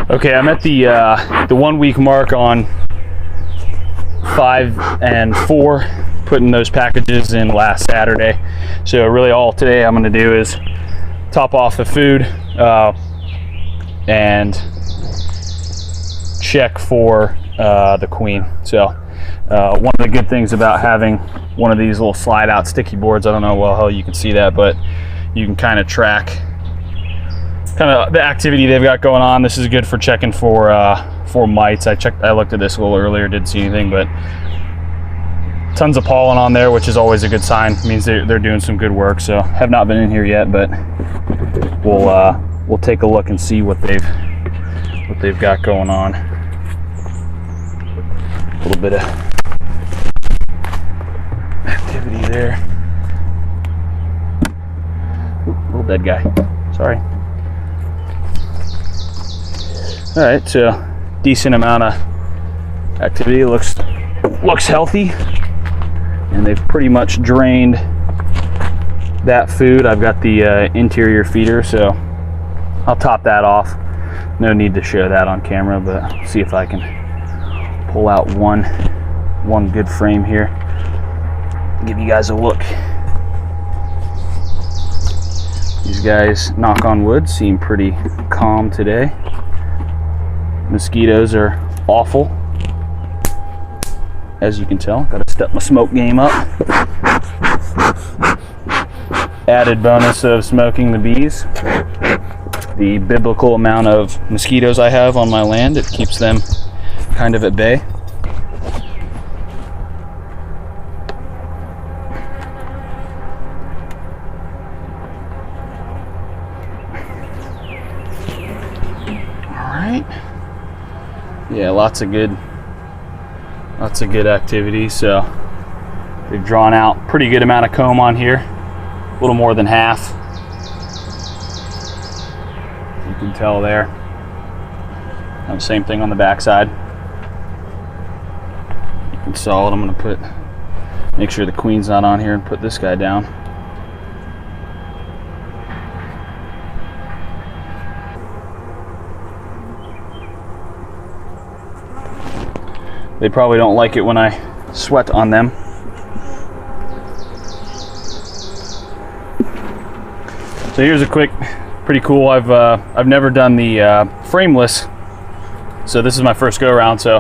Okay, I'm at the 1 week mark on 5 and 4, putting those packages in last Saturday. So really all today I'm going to do is top off the food and check for the queen. So one of the good things about having one of these little slide out sticky boards, I don't know how you can see that, but you can kind of track the activity they've got going on. This is good for checking for mites. I looked at this a little earlier, didn't see anything, but tons of pollen on there, which is always a good sign. It means they're doing some good work. So have not been in here yet, but we'll take a look and see what they've got going on. A little bit of activity there. Ooh, little dead guy. Sorry. All right, so decent amount of activity. Looks healthy, and they've pretty much drained that food. I've got the interior feeder, so I'll top that off. No need to show that on camera, but see if I can pull out one good frame here. Give you guys a look. These guys, knock on wood, seem pretty calm today. Mosquitoes are awful, as you can tell. Got to step my smoke game up. Added bonus of smoking the bees. The biblical amount of mosquitoes I have on my land, it keeps them kind of at bay. All right. Yeah, lots of good activity. So they've drawn out pretty good amount of comb on here, a little more than half. You can tell there. And same thing on the back side. You can saw it. I'm going to make sure the queen's not on here and put this guy down. They probably don't like it when I sweat on them. So here's a quick, pretty cool. I've never done the frameless, so this is my first go around. So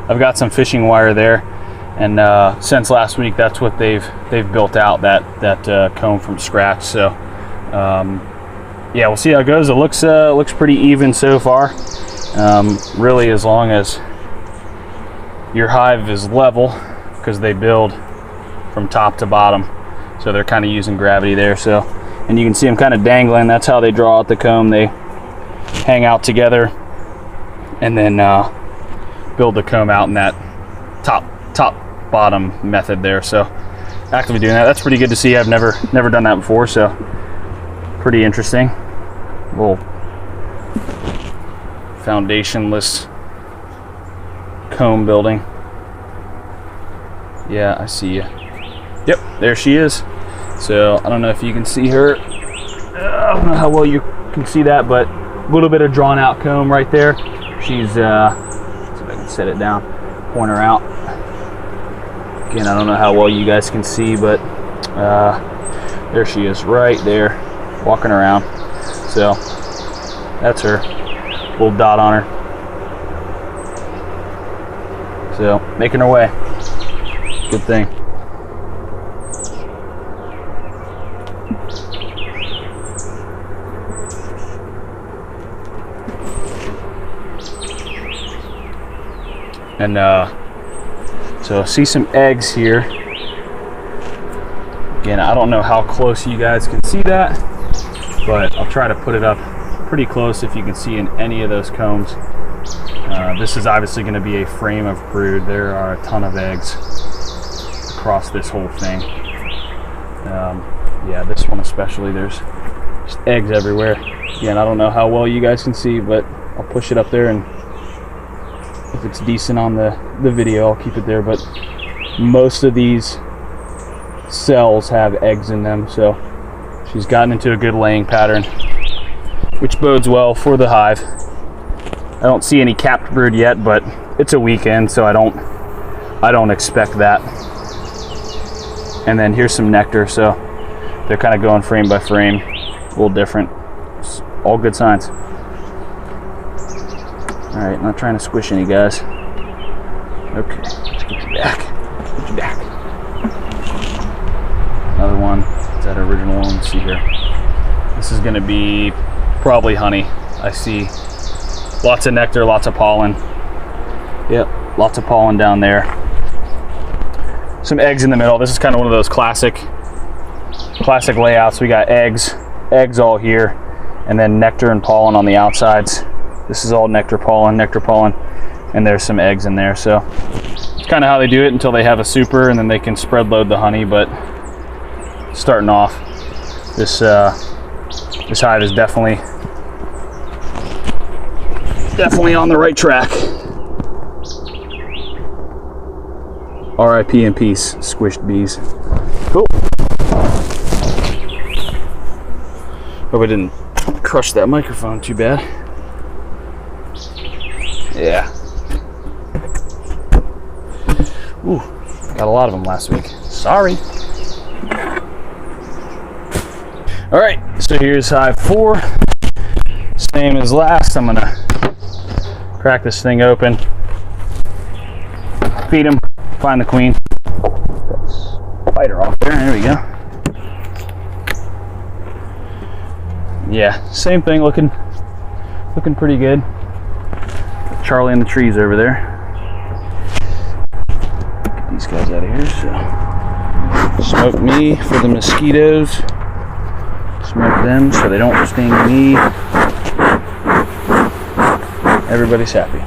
I've got some fishing wire there, and since last week, that's what they've built out, that comb from scratch. So yeah, we'll see how it goes. It looks pretty even so far. Really, as long as your hive is level, because they build from top to bottom, so they're kind of using gravity there. So, and you can see them kind of dangling. That's how they draw out the comb. They hang out together and then build the comb out in that top bottom method there. So actively doing that. That's pretty good to see. I've never done that before, so pretty interesting. Little foundationless comb building. Yeah, I see you. Yep, there she is. So I don't know if you can see her. I don't know how well you can see that, but a little bit of drawn out comb right there. She's let's see if I can set it down, point her out. Again, I don't know how well you guys can see, but there she is right there, walking around. So that's her, little dot on her. So making her way. Good thing. And so see some eggs here. Again, I don't know how close you guys can see that, but I'll try to put it up pretty close if you can see in any of those combs. This is obviously going to be a frame of brood. There are a ton of eggs across this whole thing. Yeah, this one especially, there's just eggs everywhere. Again, I don't know how well you guys can see, but I'll push it up there, and if it's decent on the video, I'll keep it there. But most of these cells have eggs in them, so she's gotten into a good laying pattern, which bodes well for the hive. don't see any capped brood yet, but it's a weekend, so I don't expect that. And then here's some nectar, so they're kind of going frame by frame, a little different. It's all good signs. All right, not trying to squish any guys. Okay, let's get you back. Get you back. Another one. It's that original one. Let's see here. This is going to be probably honey. I see lots of nectar, lots of pollen. Yep, lots of pollen down there. Some eggs in the middle. This is kind of one of those classic layouts. We got eggs all here, and then nectar and pollen on the outsides. This is all nectar, pollen, and there's some eggs in there. So it's kind of how they do it until they have a super, and then they can spread load the honey. But starting off, this hive is definitely on the right track. RIP in peace, squished bees. Cool. Hope I didn't crush that microphone too bad. Yeah. Ooh, got a lot of them last week. Sorry. All right, so here's hive 4. Same as last. I'm gonna crack this thing open, feed them, find the queen. Bite her off there. There we go. Yeah, same thing. Looking pretty good. Charlie in the trees over there. Get these guys out of here. So, smoke me for the mosquitoes. Smoke them so they don't sting me. Everybody's happy.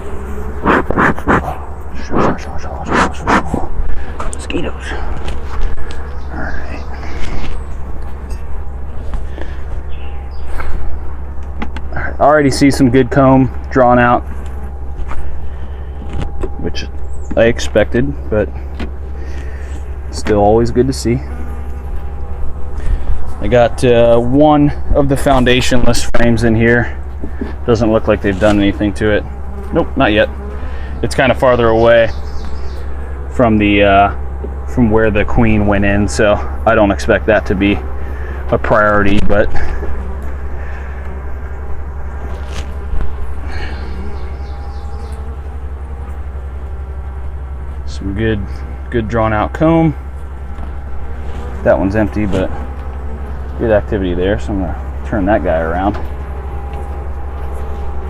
Mosquitoes. Alright. Alright, already see some good comb drawn out, which I expected, but still always good to see. I got one of the foundationless frames in here. Doesn't look like they've done anything to it. Nope, not yet. It's kind of farther away from from where the queen went in, so I don't expect that to be a priority, but some good drawn out comb. That one's empty, but good activity there, so I'm gonna turn that guy around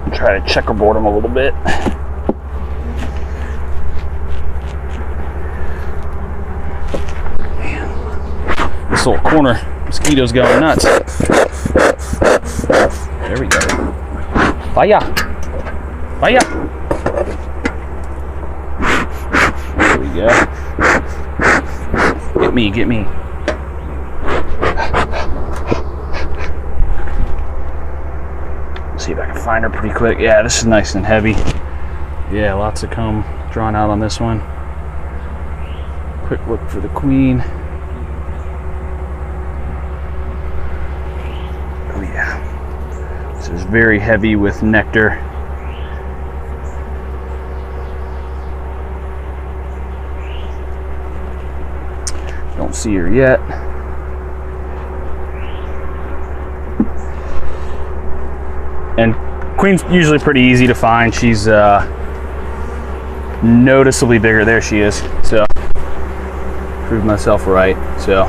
and try to checkerboard him a little bit. Man, this little corner mosquito's going nuts. There we go. Fire! Fire! There we go. Get me. See if I can find her pretty quick. Yeah, this is nice and heavy. Yeah, lots of comb drawn out on this one. Quick look for the queen. Oh yeah. This is very heavy with nectar. Don't see her yet. And queen's usually pretty easy to find. She's noticeably bigger. There she is. So, proved myself right. So,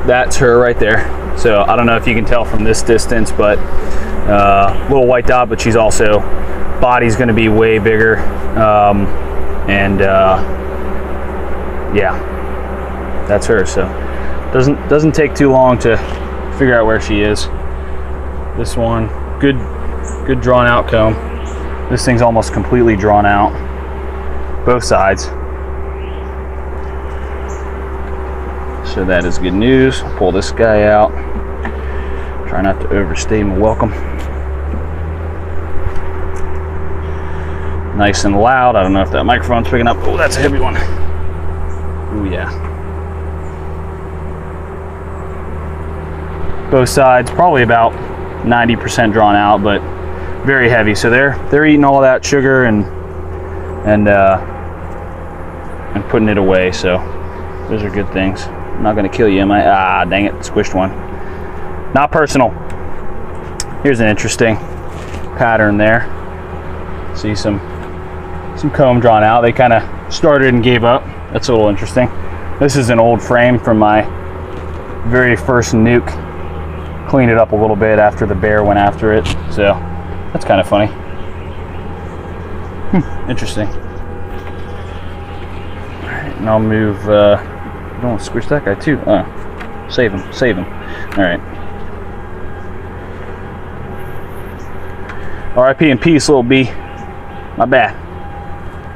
that's her right there. So, I don't know if you can tell from this distance, but little white dot, but she's also, body's going to be way bigger. Yeah, that's her. So, doesn't take too long to figure out where she is. This one, good drawn out comb. This thing's almost completely drawn out, both sides. So that is good news. I'll pull this guy out. Try not to overstay my welcome. Nice and loud. I don't know if that microphone's picking up. Oh, that's a heavy one. Oh yeah. Both sides, probably about 90% drawn out, but very heavy. So they're eating all that sugar and putting it away. So those are good things. I'm not gonna kill you, am I? Ah, dang it, squished one. Not personal. Here's an interesting pattern there. See some comb drawn out. They kind of started and gave up. That's a little interesting. This is an old frame from my very first nuke. Cleaned it up a little bit after the bear went after it. So that's kind of funny. Interesting. All right, and I'll move. Don't want to squish that guy too. Save him. Save him. All right. R.I.P. in peace, little B. My bad.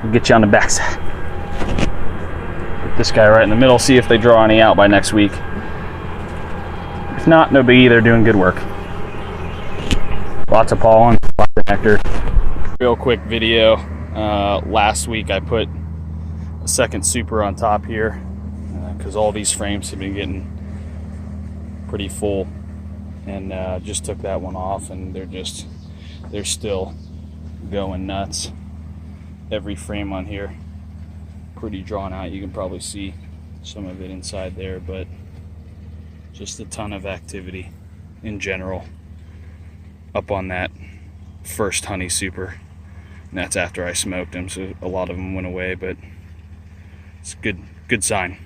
We'll get you on the backside. Put this guy right in the middle. See if they draw any out by next week. If not, no biggie. They're doing good work. Lots of pollen, lots of nectar. Real quick video. Last week I put a second super on top here because all these frames have been getting pretty full, and just took that one off, and they're still going nuts. Every frame on here pretty drawn out. You can probably see some of it inside there, but just a ton of activity in general up on that first honey super. And that's after I smoked them, so a lot of them went away, but it's a good sign.